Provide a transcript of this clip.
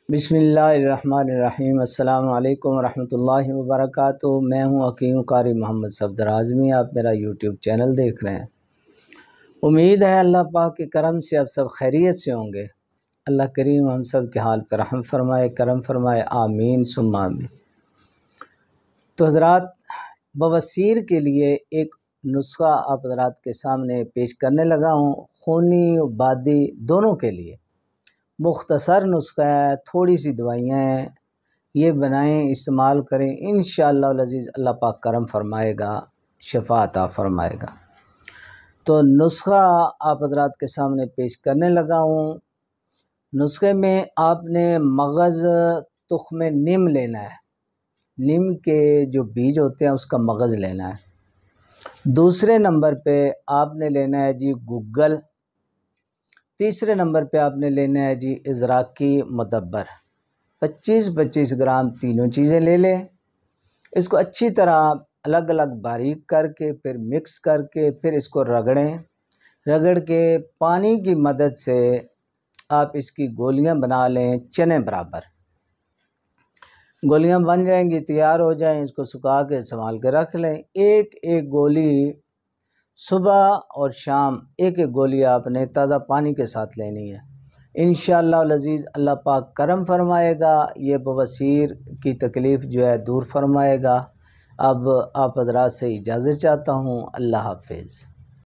بسم اللہ الرحمن الرحیم۔ السلام علیکم ورحمۃ اللہ وبرکاتہ۔ میں ہوں حکیم قاری محمد صفدر اعظمی۔ آپ میرا یوٹیوب چینل دیکھ رہے ہیں۔ امید ہے اللہ پاک کے کرم سے آپ سب خیریت سے ہوں گے۔ اللہ کریم ہم سب کے حال پر رحم فرمائے، کرم فرمائے، آمین ثم آمین۔ تو حضرات، بواسیر کے لیے ایک نسخہ آپ حضرات کے سامنے پیش کرنے لگا ہوں، خونی و بادی دونوں کے لیے۔ مختصر نسخہ ہے، تھوڑی سی دوائیاں ہیں، یہ بنائیں، استعمال کریں، انشاءاللہ العزیز اللہ پاک کرم فرمائے گا، شفا عطا فرمائے گا۔ تو نسخہ آپ حضرات کے سامنے پیش کرنے لگا ہوں۔ نسخے میں آپ نے مغز تخم نیم لینا ہے، نیم کے جو بیج ہوتے ہیں اس کا مغز لینا ہے۔ دوسرے نمبر پہ آپ نے لینا ہے جی گگل۔ تیسرے نمبر پہ آپ نے لینا ہے جی ازراکی مدبر۔ 25-25 گرام تینوں چیزیں لے لیں۔ اس کو اچھی طرح الگ الگ باریک کر کے پھر مکس کر کے پھر اس کو رگڑیں۔ رگڑ کے پانی کی مدد سے آپ اس کی گولیاں بنا لیں، چنے برابر گولیاں بن جائیں گی، تیار ہو جائیں، اس کو سکھا کے سنبھال کے رکھ لیں۔ ایک ایک گولی صبح اور شام، ایک ایک گولی آپ نے تازہ پانی کے ساتھ لینی ہے۔ انشاءاللہ العزیز اللہ پاک کرم فرمائے گا، یہ بواسیر کی تکلیف جو ہے دور فرمائے گا۔ اب آپ حضرات سے اجازت چاہتا ہوں، اللہ حافظ۔